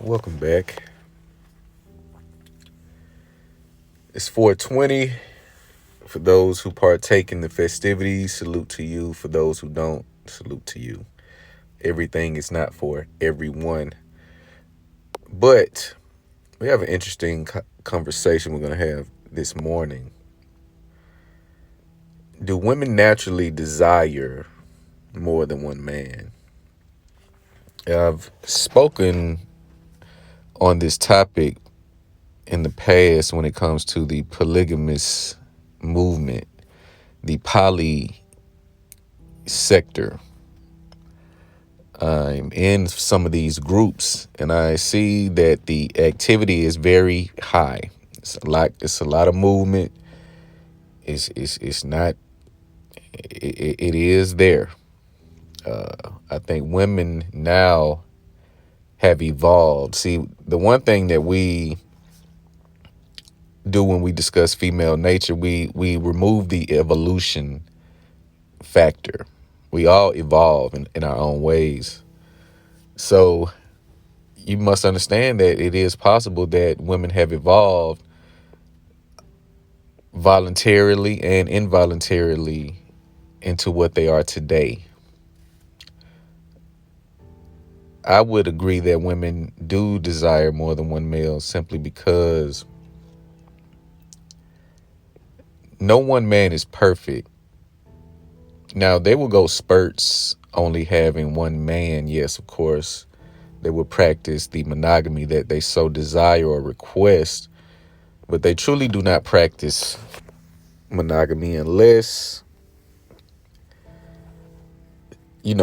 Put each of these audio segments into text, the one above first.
Welcome back. It's 420. For those who partake in the festivities, salute to you. For those who don't, salute to you. Everything is not for everyone. But we have an interesting conversation we're going to have this morning. Do women naturally desire more than one man? I've spoken on this topic in the past when it comes to the polygamous movement, the poly sector. I'm in some of these groups and I see that the activity is very high. It's a lot of movement. It's not it is there. I think women now have evolved. See, the one thing that we do when we discuss female nature, we remove the evolution factor. We all evolve in our own ways. So you must understand that it is possible that women have evolved voluntarily and involuntarily into what they are today. I would agree that women do desire more than one male simply because no one man is perfect. Now, they will go spurts only having one man. Yes, of course, they will practice the monogamy that they so desire or request, but they truly do not practice monogamy unless,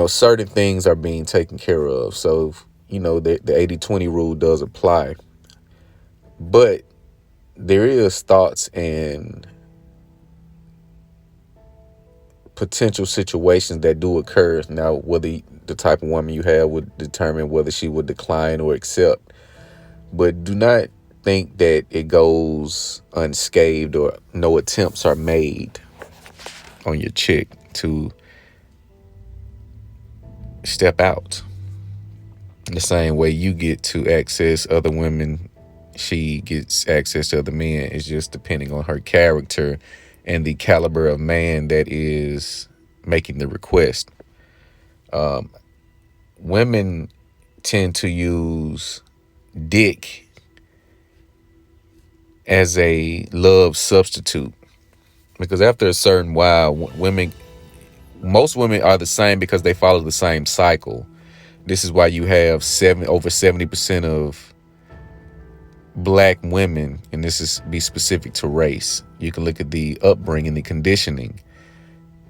certain things are being taken care of. So, the 80-20 rule does apply. But there is thoughts and potential situations that do occur. Now, whether the type of woman you have would determine whether she would decline or accept. But do not think that it goes unscathed or no attempts are made on your chick to step out. The same way you get to access other women, she gets access to other men. It's just depending on her character and the caliber of man that is making the request. Women tend to use dick as a love substitute because after a certain while, most women are the same because they follow the same cycle. This is why you have over 70% of black women, and this is be specific to race. You can look at the upbringing, the conditioning.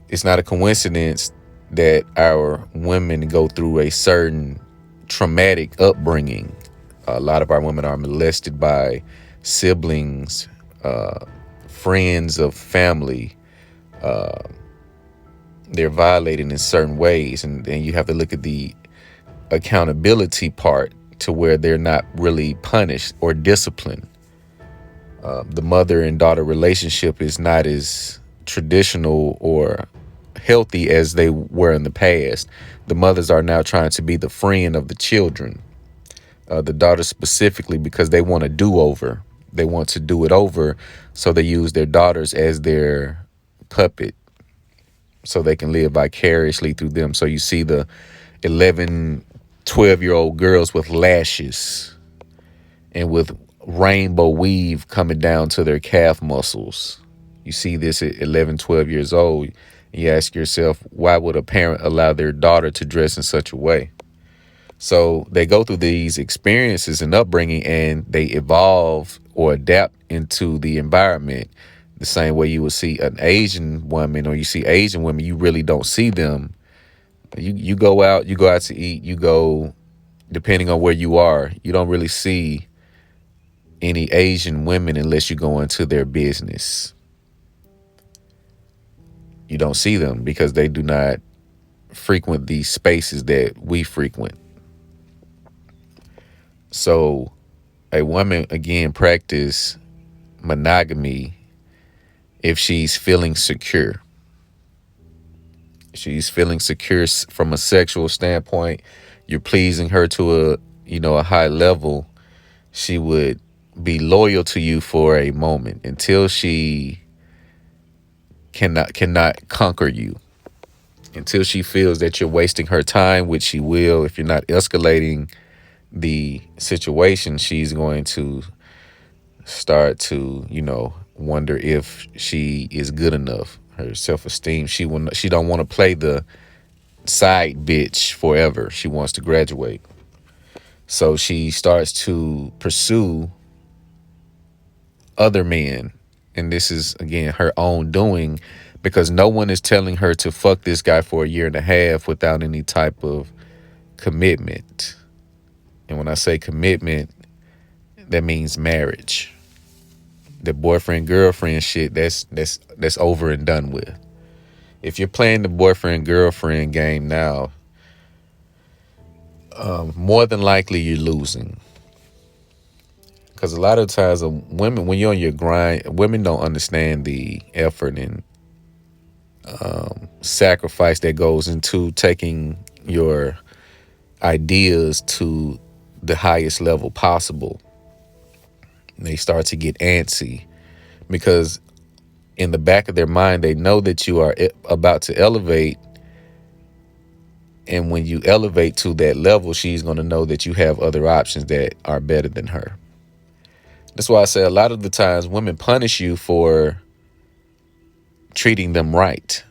It's not a coincidence that our women go through a certain traumatic upbringing. A lot of our women are molested by siblings, friends of family. They're violated in certain ways, and then you have to look at the accountability part to where they're not really punished or disciplined. The mother and daughter relationship is not as traditional or healthy as they were in the past. The mothers are now trying to be the friend of the children, the daughters specifically, because they want a do-over. They want to do it over, so they use their daughters as their puppet so they can live vicariously through them. So you see the 11, 12-year-old girls with lashes and with rainbow weave coming down to their calf muscles. You see this at 11, 12 years old. You ask yourself, why would a parent allow their daughter to dress in such a way? So they go through these experiences and upbringing, and they evolve or adapt into the environment the same way you would see an Asian woman, or you see Asian women, you really don't see them. You go out to eat, you go, depending on where you are, you don't really see any Asian women unless you go into their business. You don't see them because they do not frequent these spaces that we frequent. So a woman, again, practice monogamy if she's feeling secure. She's feeling secure from a sexual standpoint. You're pleasing her to a high level, she would be loyal to you for a moment until she cannot conquer you, until she feels that you're wasting her time, which she will. If you're not escalating the situation, she's going to start to, wonder if she is good enough. Her self-esteem, she don't want to play the side bitch forever. She wants to graduate. So she starts to pursue other men. And this is, again, her own doing, because no one is telling her to fuck this guy for a year and a half without any type of commitment. And when I say commitment, that means marriage. The boyfriend girlfriend shit, that's over and done with. If you're playing the boyfriend girlfriend game now, more than likely you're losing. Because a lot of times, women, when you're on your grind, women don't understand the effort and sacrifice that goes into taking your ideas to the highest level possible. And they start to get antsy because in the back of their mind, they know that you are about to elevate. And when you elevate to that level, she's going to know that you have other options that are better than her. That's why I say a lot of the times women punish you for treating them right.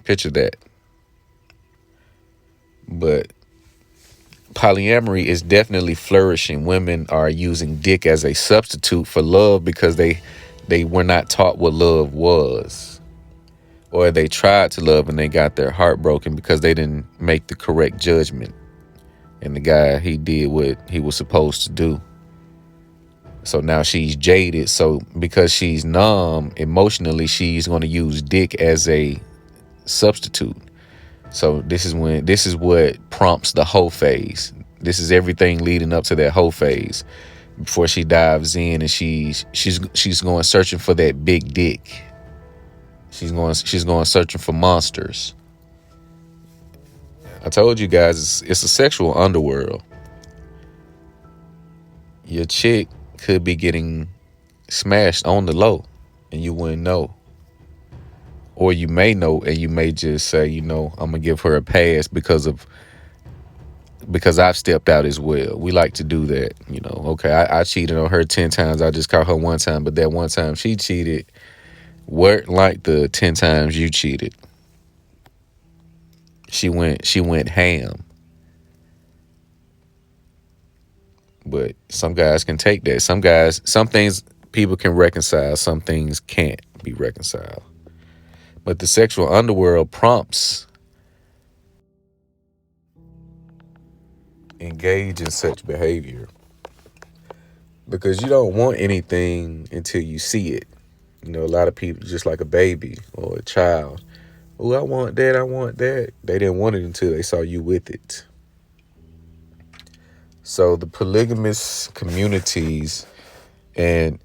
Picture that. But polyamory is definitely flourishing. Women are using dick as a substitute for love because they were not taught what love was. Or they tried to love and they got their heart broken because they didn't make the correct judgment. And the guy, he did what he was supposed to do. So now she's jaded. So because she's numb emotionally, she's going to use dick as a substitute. So this is what prompts the hoe phase. This is everything leading up to that hoe phase before she dives in and she's going searching for that big dick. She's going searching for monsters. I told you guys it's a sexual underworld. Your chick could be getting smashed on the low and you wouldn't know. Or you may know and you may just say, I'm gonna give her a pass because I've stepped out as well. We like to do that, Okay, I cheated on her 10 times. I just caught her one time, but that one time she cheated weren't like the 10 times you cheated. She went ham. But some guys can take that. Some things people can reconcile, some things can't be reconciled. But the sexual underworld prompts engage in such behavior because you don't want anything until you see it. A lot of people, just like a baby or a child, oh, I want that, I want that. They didn't want it until they saw you with it. So the polygamous communities, and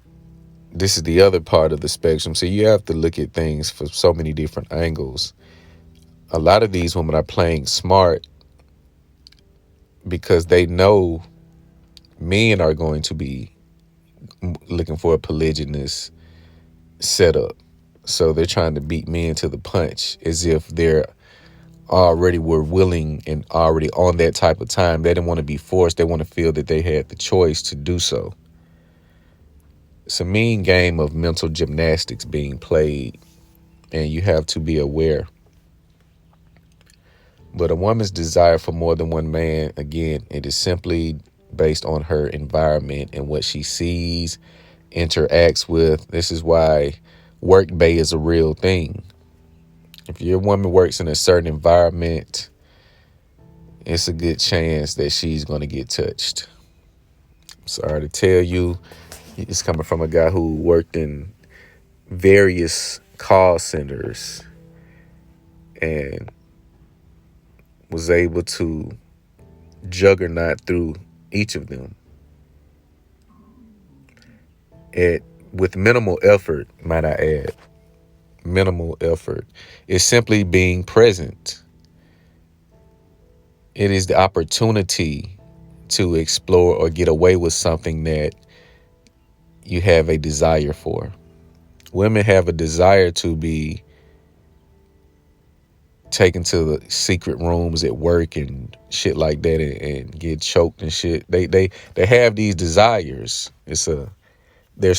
this is the other part of the spectrum. So you have to look at things from so many different angles. A lot of these women are playing smart because they know men are going to be looking for a polygynous setup. So they're trying to beat men to the punch as if they're already were willing and already on that type of time. They didn't want to be forced. They want to feel that they had the choice to do so. It's a mean game of mental gymnastics being played, and you have to be aware. But a woman's desire for more than one man, again, it is simply based on her environment and what she sees, interacts with. This is why work bay is a real thing. If your woman works in a certain environment, it's a good chance that she's going to get touched. I'm sorry to tell you, it's coming from a guy who worked in various call centers and was able to juggernaut through each of them with minimal effort, might I add. Minimal effort. It's simply being present. It is the opportunity to explore or get away with something that you have a desire for. Women have a desire to be taken to the secret rooms at work and shit like that, and get choked and shit. They have these desires. They're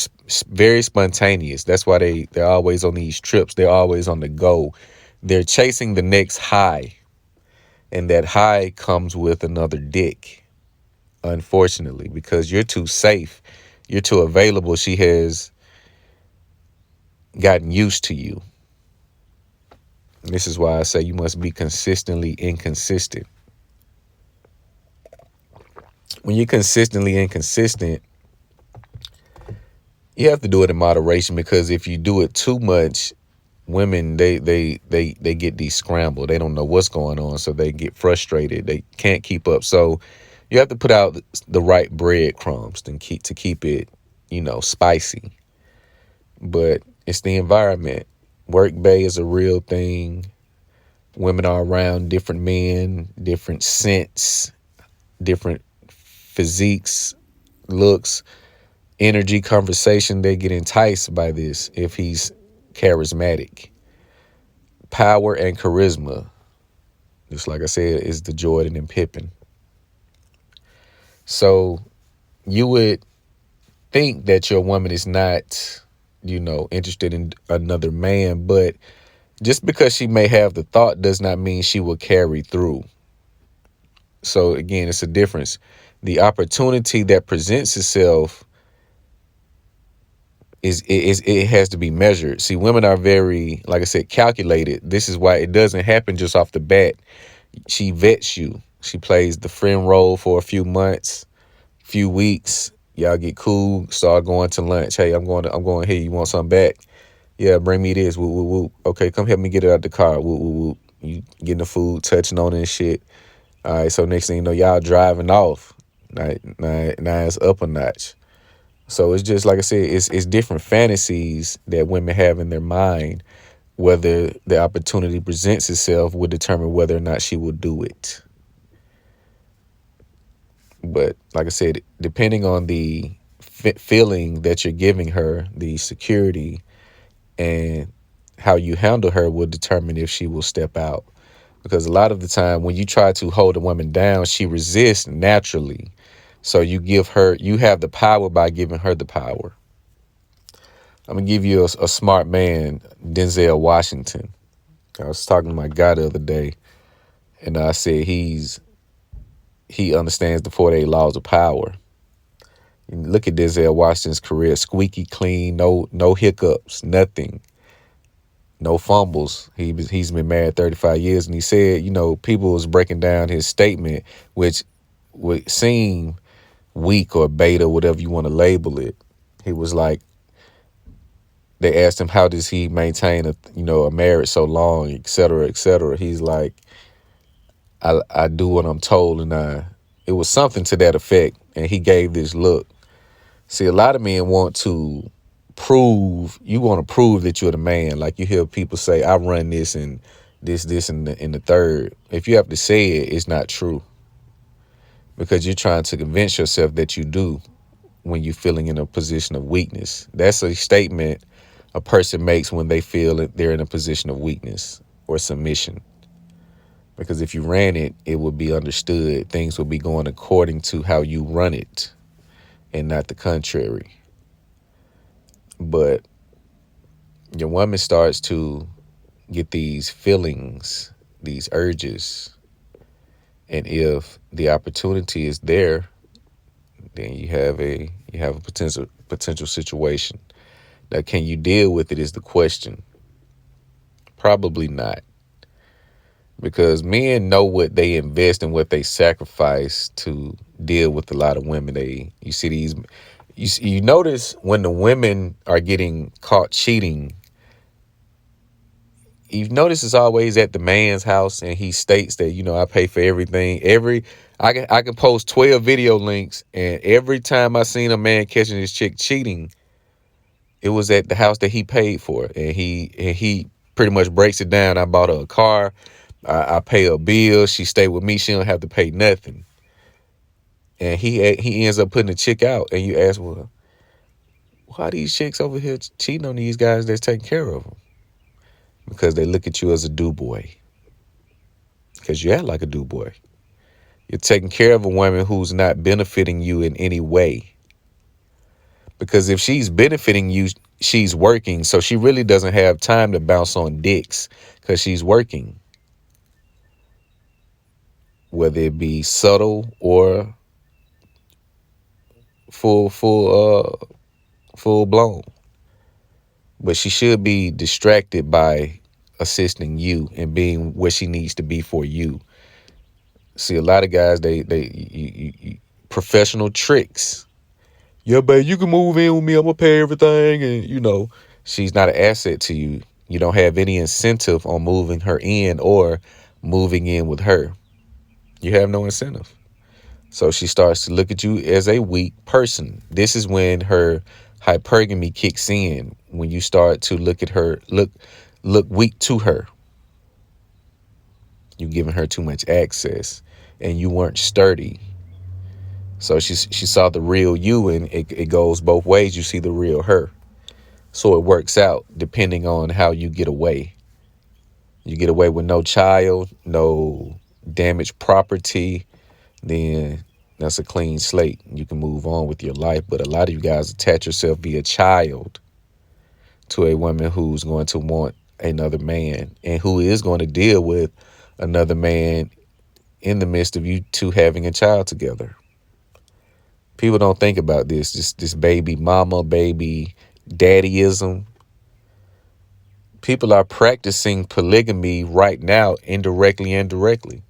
very spontaneous. That's why they're always on these trips. They're always on the go. They're chasing the next high, and that high comes with another dick. Unfortunately, because you're too safe, you're too available. She has gotten used to you. This is why I say you must be consistently inconsistent. When you're consistently inconsistent, you have to do it in moderation, because if you do it too much, women they get these scrambled. They don't know what's going on, so they get frustrated. They can't keep up. So you have to put out the right breadcrumbs to keep it, spicy. But it's the environment. Work bay is a real thing. Women are around different men, different scents, different physiques, looks, energy, conversation. They get enticed by this if he's charismatic. Power and charisma, just like I said, is the Jordan and Pippen. So you would think that your woman is not, interested in another man, but just because she may have the thought does not mean she will carry through. So again, it's a difference. The opportunity that presents itself it has to be measured. See, women are very, like I said, calculated. This is why it doesn't happen just off the bat. She vets you. She plays the friend role for a few months, few weeks. Y'all get cool, start going to lunch. Hey, I'm going here. You want something back? Yeah, bring me this. Woo, woo, woo. Okay, come help me get it out the car. Woo, woo, woo. You getting the food, touching on it and shit. All right, so next thing you know, y'all driving off. Now it's up a notch. So it's just like I said, it's different fantasies that women have in their mind. Whether the opportunity presents itself will determine whether or not she will do it. But like I said, depending on the feeling that you're giving her, the security, and how you handle her will determine if she will step out. Because a lot of the time when you try to hold a woman down, she resists naturally. So you have the power by giving her the power. I'm gonna give you a smart man, Denzel Washington. I was talking to my guy the other day, and I said he understands the 48 laws of power. And look at Denzel Washington's career: squeaky clean, no hiccups, nothing, no fumbles. He's been married 35 years, and he said, people was breaking down his statement, which would seem weak or beta, whatever you want to label it. He was like, they asked him, how does he maintain a marriage so long, et cetera, et cetera. He's like, I do what I'm told, and it was something to that effect. And he gave this look. See, a lot of men want to prove that you're the man. Like you hear people say, I run this and this and the third. If you have to say it, it's not true, because you're trying to convince yourself that you do when you're feeling in a position of weakness. That's a statement a person makes when they feel that they're in a position of weakness or submission. Because if you ran it, it would be understood. Things would be going according to how you run it and not the contrary. But your woman starts to get these feelings, these urges. And if the opportunity is there, then you have a potential situation. Now, can you deal with it is the question. Probably not. Because men know what they invest and what they sacrifice to deal with a lot of women. You see these, you notice when the women are getting caught cheating, you notice it's always at the man's house, and he states that, I pay for everything. I can post 12 video links, and every time I seen a man catching his chick cheating, it was at the house that he paid for. And he pretty much breaks it down. I bought her a car. I pay her bill. She stay with me. She don't have to pay nothing. And he ends up putting the chick out. And you ask, well, why are these chicks over here cheating on these guys that's taking care of them? Because they look at you as a do boy. Because you act like a do boy. You're taking care of a woman who's not benefiting you in any way. Because if she's benefiting you, she's working. So she really doesn't have time to bounce on dicks because she's working. Whether it be subtle or full blown. But she should be distracted by assisting you and being where she needs to be for you. See, a lot of guys, you professional tricks. Yeah, babe, you can move in with me. I'm gonna pay everything, and she's not an asset to you. You don't have any incentive on moving her in or moving in with her. You have no incentive. So she starts to look at you as a weak person. This is when her hypergamy kicks in. When you start to look at her, look weak to her. You're giving her too much access, and you weren't sturdy. So she saw the real you, and it goes both ways. You see the real her. So it works out depending on how you get away. You get away with no child, no damaged property, then that's a clean slate. You can move on with your life. But a lot of you guys attach yourself via child to a woman who's going to want another man and who is going to deal with another man in the midst of you two having a child together. People don't think about this baby mama, baby daddyism. People are practicing polygamy right now, indirectly and directly.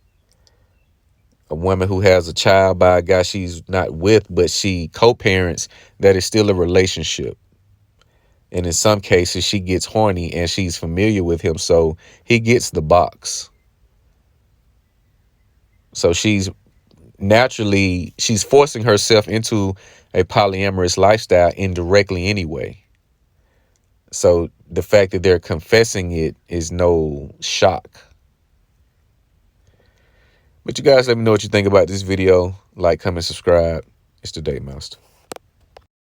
A woman who has a child by a guy she's not with, but she co-parents, that is still a relationship. And in some cases, she gets horny and she's familiar with him, so he gets the box. So she's forcing herself into a polyamorous lifestyle indirectly anyway. So the fact that they're confessing it is no shock. But you guys let me know what you think about this video. Like, comment, subscribe. It's the Date Master.